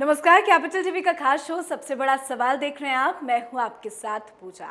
नमस्कार, capital TV का खास शो सबसे बड़ा सवाल देख रहे हैं आप। मैं हूं आपके साथ पूजा।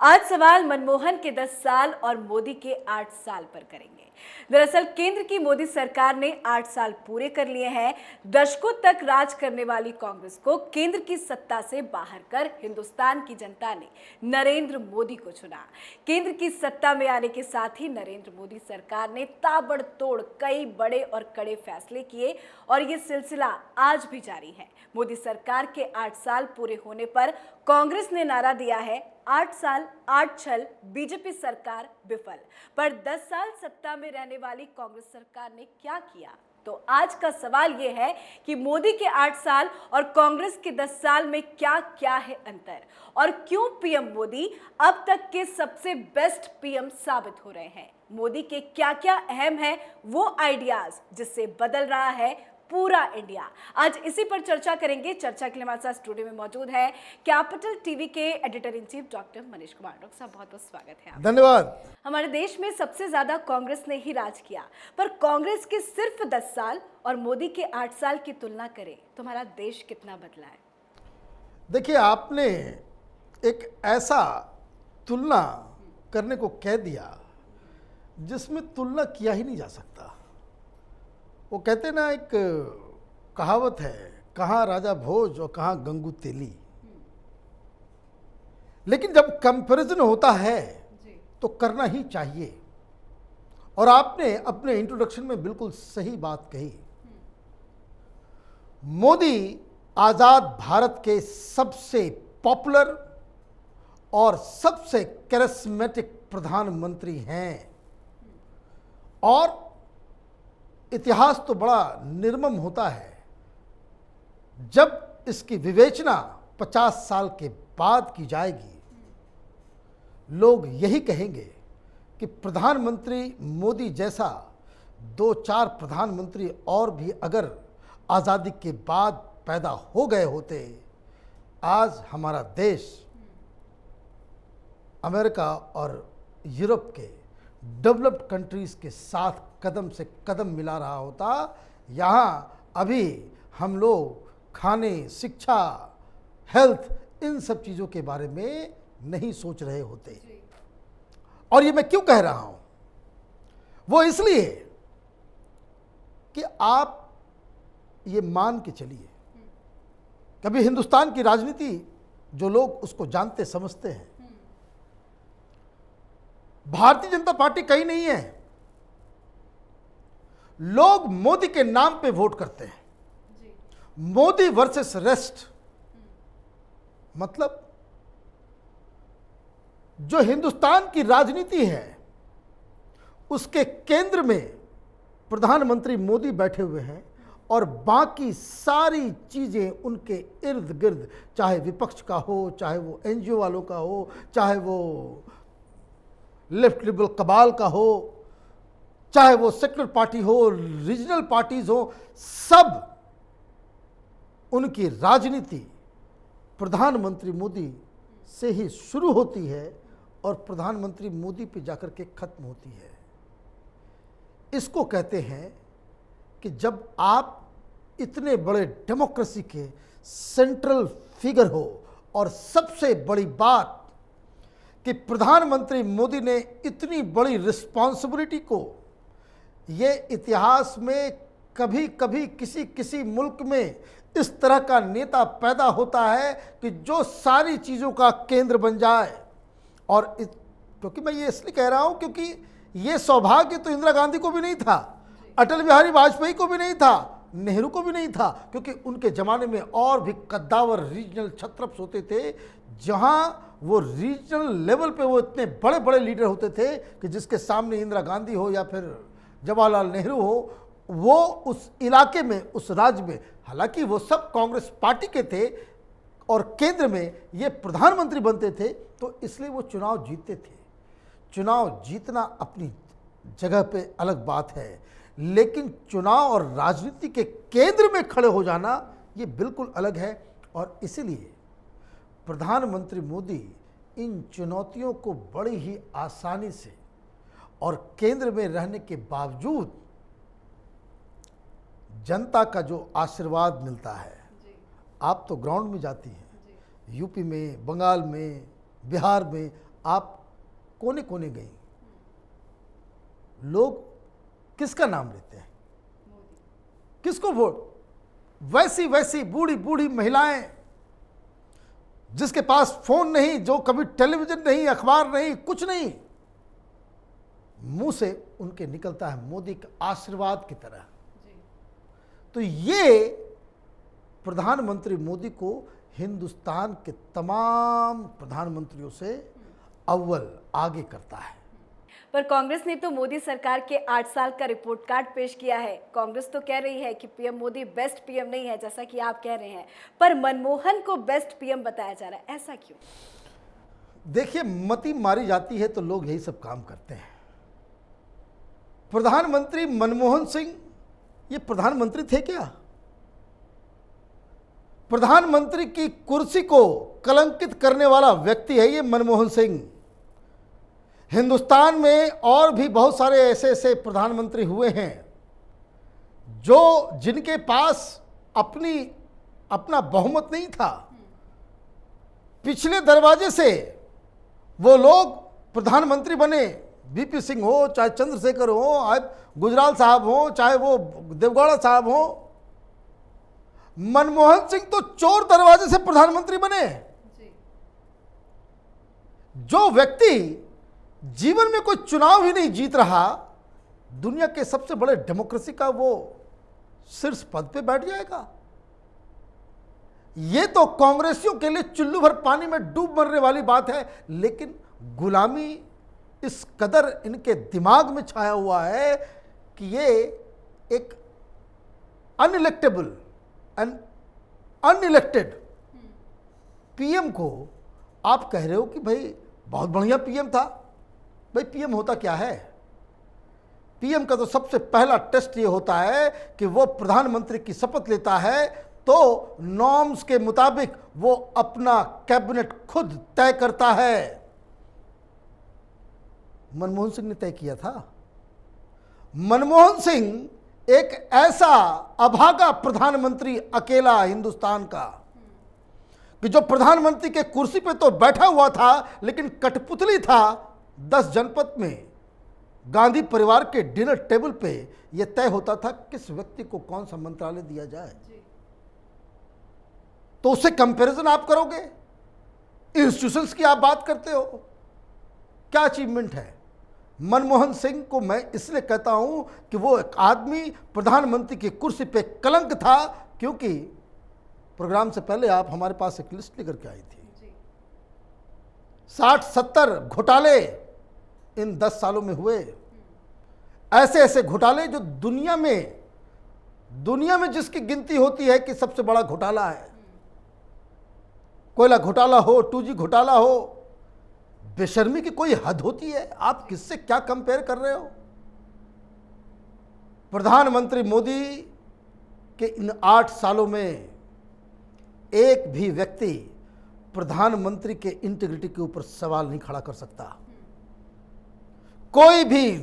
आज सवाल मनमोहन के 10 साल और मोदी के 8 साल पर करेंगे। दरअसल केंद्र की मोदी सरकार ने 8 साल पूरे कर लिए हैं। दशकों तक राज करने वाली कांग्रेस को केंद्र की सत्ता से बाहर कर हिंदुस्तान की जनता ने नरेंद्र मोदी को चुना। केंद्र की सत्ता में आने के साथ ही नरेंद्र मोदी सरकार ने ताबड़तोड़ कई बड़े और कड़े फैसले किए और ये सिलसिला आज भी जारी है। मोदी सरकार के 8 साल पूरे होने पर कांग्रेस ने नारा दिया है, 8 साल 8 छल, बीजेपी सरकार विफल। पर 10 साल सत्ता में रहने वाली कांग्रेस सरकार ने क्या किया? तो आज का सवाल यह है कि मोदी के 8 साल और कांग्रेस के 10 साल में क्या क्या है अंतर, और क्यों पीएम मोदी अब तक के सबसे बेस्ट पीएम साबित हो रहे हैं। मोदी के क्या क्या अहम है वो आइडियाज जिससे बदल रहा है पूरा इंडिया। आज इसी पर चर्चा करेंगे। चर्चा के लिए हमारे साथ स्टूडियो में मौजूद है कैपिटल टीवी के editor in chief doctor Manish Kumar. Doctor साहब, बहुत बहुत स्वागत है आपका। धन्यवाद। हमारे देश में सबसे ज्यादा कांग्रेस ने ही राज किया, पर कांग्रेस के सिर्फ 10 साल और मोदी के 8 साल की तुलना करें तो हमारा देश कितना बदला है? देखिए, आपने एक ऐसा तुलना करने को कह दिया जिसमें तुलना किया ही नहीं जा सकता। वो कहते ना, एक कहावत है, कहाँ राजा भोज और कहाँ गंगू तेली। लेकिन जब कंपैरिजन होता है तो करना ही चाहिए। और आपने अपने इंट्रोडक्शन में बिल्कुल सही बात कही। मोदी आजाद भारत के सबसे पॉपुलर और सबसे कैरिस्मेटिक प्रधानमंत्री हैं। और इतिहास तो बड़ा निर्मम होता है जब इसकी विवेचना 50 साल के बाद की जाएगी। लोग यही कहेंगे कि प्रधानमंत्री मोदी जैसा 2-4 प्रधानमंत्री और भी अगर आज़ादी के बाद पैदा हो गए होते, आज हमारा देश अमेरिका और यूरोप के डेवलप्ड कंट्रीज़ के साथ कदम से कदम मिला रहा होता। यहाँ अभी हम लोग खाने, शिक्षा, हेल्थ, इन सब चीज़ों के बारे में नहीं सोच रहे होते। और ये मैं क्यों कह रहा हूँ? वो इसलिए कि आप ये मान के चलिए, कभी हिंदुस्तान की राजनीति जो लोग उसको जानते समझते हैं, भारतीय जनता पार्टी कहीं नहीं है। लोग मोदी के नाम पे वोट करते हैं। मोदी वर्सेस रेस्ट, मतलब जो हिंदुस्तान की राजनीति है उसके केंद्र में प्रधानमंत्री मोदी बैठे हुए हैं और बाकी सारी चीजें उनके इर्द गिर्द, चाहे विपक्ष का हो, चाहे वो एनजीओ वालों का हो, चाहे वो लेफ्ट लिबरल कबाल का हो, चाहे वो सेक्युलर पार्टी हो, रीजनल पार्टीज हो, सब उनकी राजनीति प्रधानमंत्री मोदी से ही शुरू होती है और प्रधानमंत्री मोदी पे जाकर के खत्म होती है। इसको कहते हैं कि जब आप इतने बड़े डेमोक्रेसी के सेंट्रल फिगर हो, और सबसे बड़ी बात कि प्रधानमंत्री मोदी ने इतनी बड़ी रिस्पॉन्सिबिलिटी को, ये इतिहास में कभी कभी किसी मुल्क में इस तरह का नेता पैदा होता है कि जो सारी चीज़ों का केंद्र बन जाए। और क्योंकि मैं ये इसलिए कह रहा हूँ क्योंकि ये सौभाग्य तो इंदिरा गांधी को भी नहीं था, अटल बिहारी वाजपेयी को भी नहीं था, नेहरू को भी नहीं था, क्योंकि उनके ज़माने में और भी कद्दावर रीजनल छत्रप्स होते थे, जहाँ वो रीजनल लेवल पे वो इतने बड़े बड़े लीडर होते थे कि जिसके सामने इंदिरा गांधी हो या फिर जवाहरलाल नेहरू हो, वो उस इलाके में, उस राज्य में, हालांकि वो सब कांग्रेस पार्टी के थे और केंद्र में ये प्रधानमंत्री बनते थे, तो इसलिए वो चुनाव जीतते थे। चुनाव जीतना अपनी जगह पे अलग बात है, लेकिन चुनाव और राजनीति के केंद्र में खड़े हो जाना ये बिल्कुल अलग है। और इसीलिए प्रधानमंत्री मोदी इन चुनौतियों को बड़ी ही आसानी से और केंद्र में रहने के बावजूद जनता का जो आशीर्वाद मिलता है आप तो ग्राउंड में जाती हैं, यूपी में, बंगाल में, बिहार में, आप कोने कोने गई, लोग किसका नाम लेते हैं, किसको वोट? वैसी वैसी बूढ़ी बूढ़ी महिलाएं जिसके पास फोन नहीं, जो कभी टेलीविजन नहीं, अखबार नहीं, कुछ नहीं, मुंह से उनके निकलता है मोदी के आशीर्वाद की तरह। तो ये प्रधानमंत्री मोदी को हिंदुस्तान के तमाम प्रधानमंत्रियों से अव्वल आगे करता है। पर कांग्रेस ने तो मोदी सरकार के 8 साल का रिपोर्ट कार्ड पेश किया है। कांग्रेस तो कह रही है कि पीएम मोदी बेस्ट पीएम नहीं है, जैसा कि आप कह रहे हैं, पर मनमोहन को बेस्ट पीएम बताया जा रहा है, ऐसा क्यों? देखिए, मती मारी जाती है तो लोग यही सब काम करते हैं। प्रधानमंत्री मनमोहन सिंह ये प्रधानमंत्री थे क्या? प्रधानमंत्री की कुर्सी को कलंकित करने वाला व्यक्ति है ये मनमोहन सिंह। हिंदुस्तान में और भी बहुत सारे ऐसे ऐसे प्रधानमंत्री हुए हैं जो जिनके पास अपना बहुमत नहीं था, पिछले दरवाजे से वो लोग प्रधानमंत्री बने। वीपी सिंह हो, चाहे चंद्रशेखर हो, गुजराल साहब हो, चाहे वो देवगौड़ा साहब हो, मनमोहन सिंह तो चोर दरवाजे से प्रधानमंत्री बने। जो व्यक्ति जीवन में कोई चुनाव ही नहीं जीत रहा, दुनिया के सबसे बड़े डेमोक्रेसी का वो शीर्ष पद पे बैठ जाएगा। ये तो कांग्रेसियों के लिए चुल्लू भर पानी में डूब मरने वाली बात है। लेकिन गुलामी इस कदर इनके दिमाग में छाया हुआ है कि ये एक अनइलेक्टेड पीएम को आप कह रहे हो कि भाई बहुत बढ़िया पीएम था। भाई पीएम होता क्या है? पीएम का तो सबसे पहला टेस्ट ये होता है कि वो प्रधानमंत्री की शपथ लेता है तो नॉर्म्स के मुताबिक वो अपना कैबिनेट खुद तय करता है। मनमोहन सिंह ने तय किया था। मनमोहन सिंह एक ऐसा अभागा प्रधानमंत्री अकेला हिंदुस्तान का कि जो प्रधानमंत्री के कुर्सी पे तो बैठा हुआ था लेकिन कठपुतली था। 10 जनपद में गांधी परिवार के डिनर टेबल पे यह तय होता था किस व्यक्ति को कौन सा मंत्रालय दिया जाए। तो उससे कंपैरिजन आप करोगे? इंस्टीट्यूशंस की आप बात करते हो, क्या अचीवमेंट है? मनमोहन सिंह को मैं इसलिए कहता हूं कि वो एक आदमी प्रधानमंत्री की कुर्सी पे कलंक था, क्योंकि प्रोग्राम से पहले आप हमारे पास एक लिस्ट लेकर के आई थी। 60-70 घोटाले इन 10 सालों में हुए। ऐसे ऐसे घोटाले जो दुनिया में जिसकी गिनती होती है कि सबसे बड़ा घोटाला है। कोयला घोटाला हो, 2G घोटाला हो, बेशर्मी की कोई हद होती है? आप किससे क्या कंपेयर कर रहे हो? प्रधानमंत्री मोदी के इन 8 सालों में एक भी व्यक्ति प्रधानमंत्री के इंटीग्रिटी के ऊपर सवाल नहीं खड़ा कर सकता। कोई भी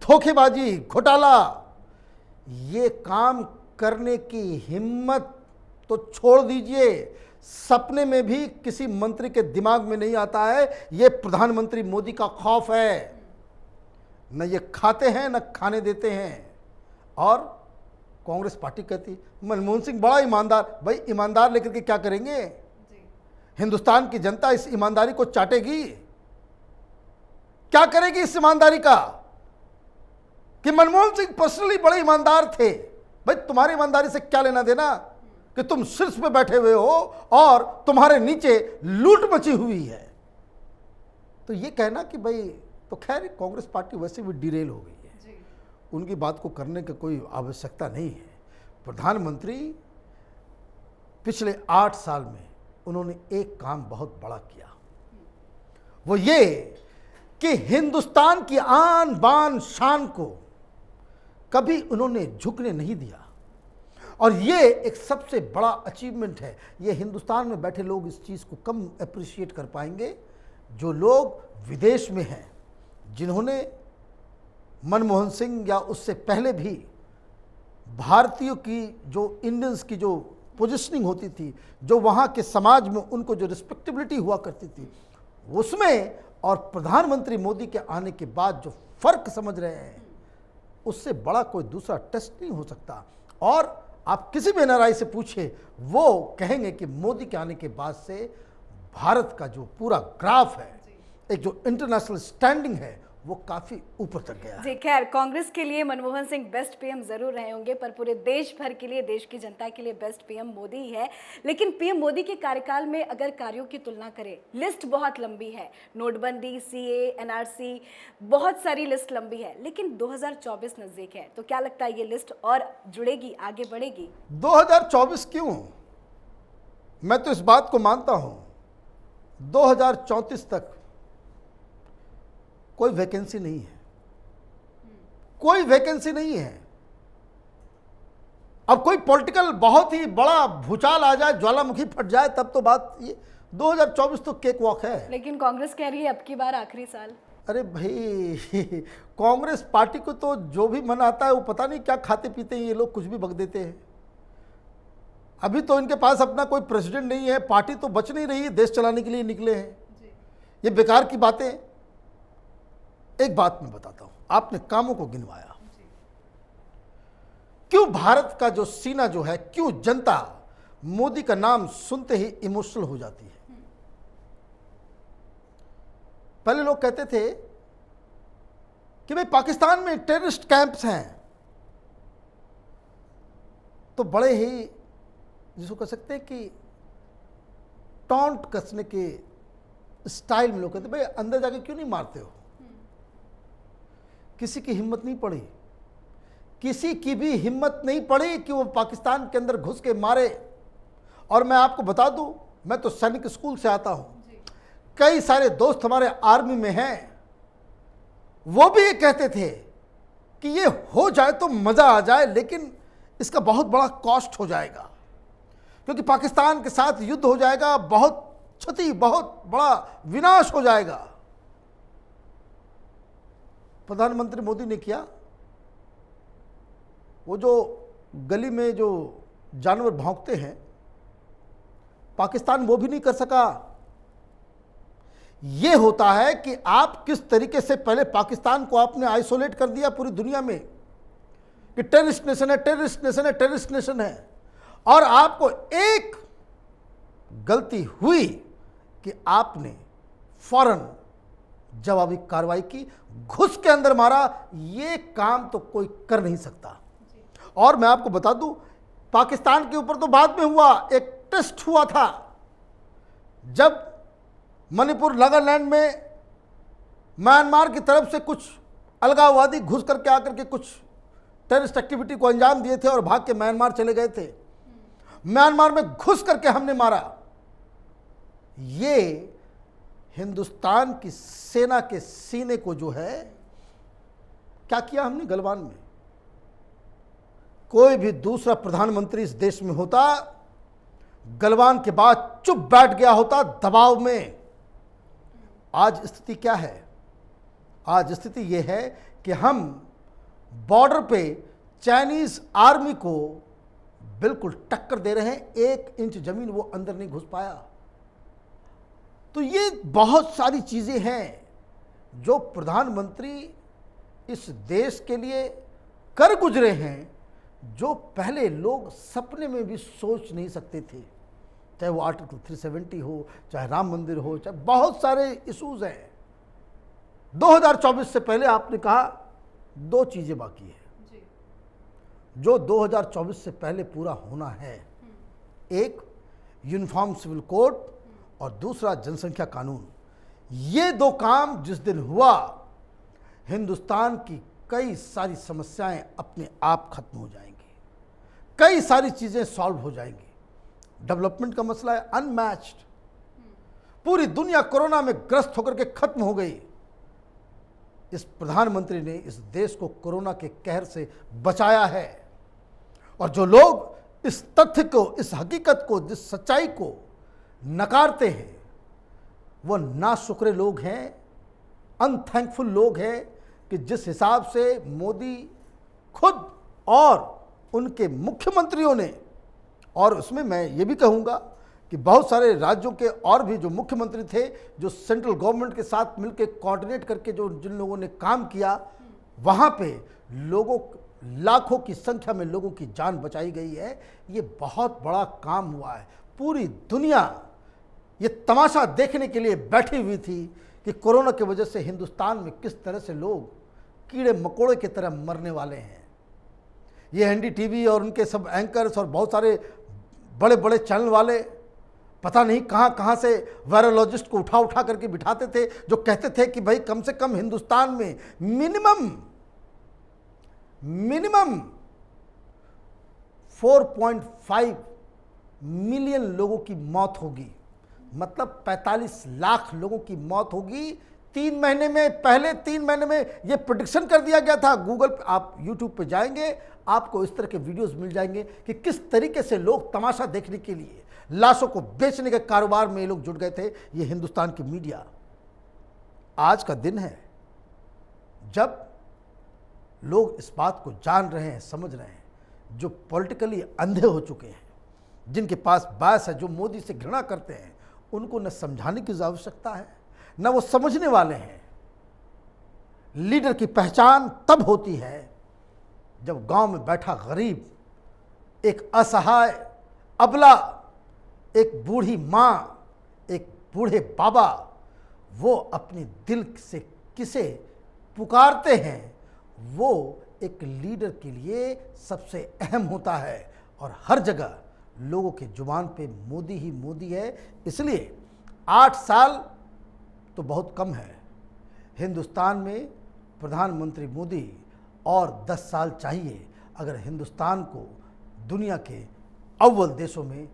धोखेबाजी, घोटाला, ये काम करने की हिम्मत तो छोड़ दीजिए, सपने में भी किसी मंत्री के दिमाग में नहीं आता है। ये प्रधानमंत्री मोदी का खौफ है। न ये खाते हैं न खाने देते हैं। और कांग्रेस पार्टी कहती मनमोहन सिंह बड़ा ईमानदार। भाई ईमानदार लेकर के क्या करेंगे? हिंदुस्तान की जनता इस ईमानदारी को चाटेगी। क्या करेगी इस ईमानदारी का कि मनमोहन सिंह पर्सनली बड़े ईमानदार थे? भाई तुम्हारी ईमानदारी से क्या लेना देना कि तुम शीर्ष पे बैठे हुए हो और तुम्हारे नीचे लूट मची हुई है। तो ये कहना कि भाई, तो खैर कांग्रेस पार्टी वैसे भी डिरेल हो गई है, उनकी बात को करने की कोई आवश्यकता नहीं है। प्रधानमंत्री पिछले 8 साल में उन्होंने एक काम बहुत बड़ा किया, वो ये कि हिंदुस्तान की आन बान शान को कभी उन्होंने झुकने नहीं दिया। और ये एक सबसे बड़ा अचीवमेंट है। ये हिंदुस्तान में बैठे लोग इस चीज़ को कम अप्रिशिएट कर पाएंगे जो लोग विदेश में हैं, जिन्होंने मनमोहन सिंह या उससे पहले भी भारतीयों की जो इंडियंस की जो पोजीशनिंग होती थी, जो वहाँ के समाज में उनको जो रिस्पेक्टेबिलिटी हुआ करती थी, उसमें और प्रधानमंत्री मोदी के आने के बाद जो फर्क समझ रहे हैं, उससे बड़ा कोई दूसरा टेस्ट नहीं हो सकता। और आप किसी भी एनआरआई से पूछे, वो कहेंगे कि मोदी के आने के बाद से भारत का जो पूरा ग्राफ है, एक जो इंटरनेशनल स्टैंडिंग है, वो काफी ऊपर तक गया है। जी खैर, कांग्रेस के लिए मनमोहन सिंह बेस्ट पीएम जरूर रहे होंगे, पर पूरे देश भर के लिए, देश की जनता के लिए बेस्ट पीएम मोदी ही है। लेकिन पीएम मोदी के कार्यकाल में अगर कार्यों की तुलना करें, लिस्ट बहुत लंबी है, नोटबंदी, सीए, एनआरसी, बहुत सारी लिस्ट लंबी है। लेकिन 2024 नजदीक है, तो क्या लगता है ये लिस्ट और जुड़ेगी, आगे बढ़ेगी? 2024 क्यों? मैं तो इस बात को मानता हूं 2034 तक कोई वैकेंसी नहीं है, कोई वैकेंसी नहीं है। अब कोई पॉलिटिकल बहुत ही बड़ा भूचाल आ जाए, ज्वालामुखी फट जाए, तब तो बात ये 2024 तो केक वॉक है। लेकिन कांग्रेस कह रही है अब की बार आखिरी साल। अरे भाई कांग्रेस पार्टी को तो जो भी मन आता है, वो पता नहीं क्या खाते पीते हैं ये लोग, कुछ भी बक देते हैं। अभी तो इनके पास अपना कोई प्रेसिडेंट नहीं है, पार्टी तो बच नहीं रही है, देश चलाने के लिए निकले हैं। ये बेकार की बातें। एक बात मैं बताता हूं, आपने कामों को गिनवाया, क्यों भारत का जो सीना जो है, क्यों जनता मोदी का नाम सुनते ही इमोशनल हो जाती है। पहले लोग कहते थे कि भाई पाकिस्तान में टेररिस्ट कैंप्स हैं, तो बड़े ही जिसको कह सकते हैं कि टॉन्ट कसने के स्टाइल में लोग कहते भाई अंदर जाके क्यों नहीं मारते हो। किसी की हिम्मत नहीं पड़ी, किसी की भी हिम्मत नहीं पड़ी कि वो पाकिस्तान के अंदर घुस के मारे। और मैं आपको बता दूं, मैं तो सैनिक स्कूल से आता हूं, कई सारे दोस्त हमारे आर्मी में हैं, वो भी ये कहते थे कि ये हो जाए तो मज़ा आ जाए, लेकिन इसका बहुत बड़ा कॉस्ट हो जाएगा, क्योंकि पाकिस्तान के साथ युद्ध हो जाएगा, बहुत क्षति, बहुत बड़ा विनाश हो जाएगा। प्रधानमंत्री मोदी ने किया, वो जो गली में जो जानवर भौंकते हैं, पाकिस्तान वो भी नहीं कर सका। ये होता है कि आप किस तरीके से पहले पाकिस्तान को आपने आइसोलेट कर दिया पूरी दुनिया में कि टेररिस्ट नेशन है, टेररिस्ट नेशन है, टेररिस्ट नेशन है, और आपको एक गलती हुई कि आपने फौरन जवाबी कार्रवाई की, घुस के अंदर मारा। ये काम तो कोई कर नहीं सकता। और मैं आपको बता दूं, पाकिस्तान के ऊपर तो बाद में हुआ, एक टेस्ट हुआ था जब मणिपुर नागालैंड में म्यांमार की तरफ से कुछ अलगाववादी घुस करके आकर के कुछ टेररिस्ट एक्टिविटी को अंजाम दिए थे और भाग के म्यांमार चले गए थे। म्यांमार में घुस करके हमने मारा। ये हिंदुस्तान की सेना के सीने को जो है, क्या किया हमने गलवान में। कोई भी दूसरा प्रधानमंत्री इस देश में होता, गलवान के बाद चुप बैठ गया होता दबाव में। आज स्थिति क्या है? आज स्थिति यह है कि हम बॉर्डर पे चाइनीज आर्मी को बिल्कुल टक्कर दे रहे हैं, 1 इंच जमीन वो अंदर नहीं घुस पाया। तो ये बहुत सारी चीजें हैं जो प्रधानमंत्री इस देश के लिए कर गुजरे हैं, जो पहले लोग सपने में भी सोच नहीं सकते थे। चाहे वो आर्टिकल 370 हो, चाहे राम मंदिर हो, चाहे बहुत सारे इशूज हैं। 2024 से पहले आपने कहा 2 चीजें बाकी है जो 2024 से पहले पूरा होना है। एक यूनिफॉर्म सिविल कोड और दूसरा जनसंख्या कानून। ये 2 काम जिस दिन हुआ, हिंदुस्तान की कई सारी समस्याएं अपने आप खत्म हो जाएंगी, कई सारी चीजें सॉल्व हो जाएंगी। डेवलपमेंट का मसला है अनमैच्ड, पूरी दुनिया कोरोना में ग्रस्त होकर के खत्म हो गई। इस प्रधानमंत्री ने इस देश को कोरोना के कहर से बचाया है। और जो लोग इस तथ्य को, इस हकीकत को, इस सच्चाई को नकारते हैं, वो नाशुक्रे लोग हैं, अनथैंकफुल लोग हैं कि जिस हिसाब से मोदी खुद और उनके मुख्यमंत्रियों ने और उसमें मैं ये भी कहूँगा कि बहुत सारे राज्यों के और भी जो मुख्यमंत्री थे, जो सेंट्रल गवर्नमेंट के साथ मिलकर कोऑर्डिनेट करके जो जिन लोगों ने काम किया, वहाँ पे लोगों, लाखों की संख्या में लोगों की जान बचाई गई है। ये बहुत बड़ा काम हुआ है। पूरी दुनिया ये तमाशा देखने के लिए बैठी हुई थी कि कोरोना की वजह से हिंदुस्तान में किस तरह से लोग कीड़े मकोड़े की तरह मरने वाले हैं। ये एनडीटीवी और उनके सब एंकर्स और बहुत सारे बड़े बड़े चैनल वाले पता नहीं कहाँ कहाँ से वायरोलॉजिस्ट को उठा उठा करके बिठाते थे, जो कहते थे कि भाई कम से कम हिंदुस्तान में मिनिमम 4.5 मिलियन लोगों की मौत होगी, मतलब 45 लाख लोगों की मौत होगी 3 महीने में। पहले 3 महीने में ये प्रेडिक्शन कर दिया गया था। गूगल पे, आप यूट्यूब पे जाएंगे, आपको इस तरह के वीडियोस मिल जाएंगे कि किस तरीके से लोग तमाशा देखने के लिए लाशों को बेचने के कारोबार में ये लोग जुट गए थे। ये हिंदुस्तान की मीडिया। आज का दिन है जब लोग इस बात को जान रहे हैं, समझ रहे हैं, जो पॉलिटिकली अंधे हो चुके हैं, जिनके पास बायस है, जो मोदी से घृणा करते हैं, उनको न समझाने की आवश्यकता है, न वो समझने वाले हैं। लीडर की पहचान तब होती है जब गांव में बैठा गरीब, एक असहाय अबला, एक बूढ़ी माँ, एक बूढ़े बाबा, वो अपने दिल से किसे पुकारते हैं, वो एक लीडर के लिए सबसे अहम होता है। और हर जगह लोगों के जुबान पे मोदी ही मोदी है। इसलिए 8 साल तो बहुत कम है। हिंदुस्तान में प्रधानमंत्री मोदी और 10 साल चाहिए अगर हिंदुस्तान को दुनिया के अव्वल देशों में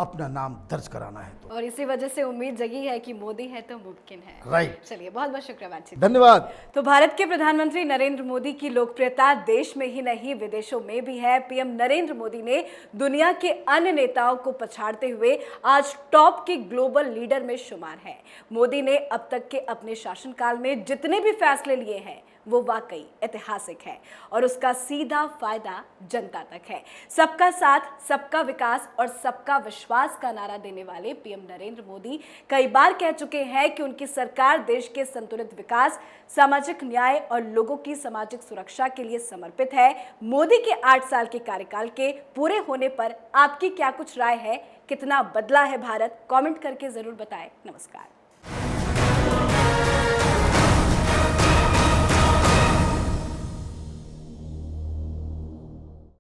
अपना नाम दर्ज कराना है तो। और इसी वजह से उम्मीद जगी है कि मोदी है तो मुमकिन है। राइट। चलिए, बहुत बहुत शुक्रिया बातचीत। धन्यवाद। तो भारत के प्रधानमंत्री नरेंद्र मोदी की लोकप्रियता देश में ही नहीं विदेशों में भी है। पीएम नरेंद्र मोदी ने दुनिया के अन्य नेताओं को पछाड़ते हुए आज टॉप के ग्लोबल लीडर में शुमार है। मोदी ने अब तक के अपने शासनकाल में जितने भी फैसले लिए हैं वो वाकई ऐतिहासिक है और उसका सीधा फायदा जनता तक है। सबका साथ, सबका विकास और सबका विश्वास का नारा देने वाले पीएम नरेंद्र मोदी कई बार कह चुके हैं कि उनकी सरकार देश के संतुलित विकास, सामाजिक न्याय और लोगों की सामाजिक सुरक्षा के लिए समर्पित है। मोदी के 8 साल के कार्यकाल के पूरे होने पर आपकी क्या कुछ राय है? कितना बदला है भारत? कमेंट करके जरूर बताएं। नमस्कार।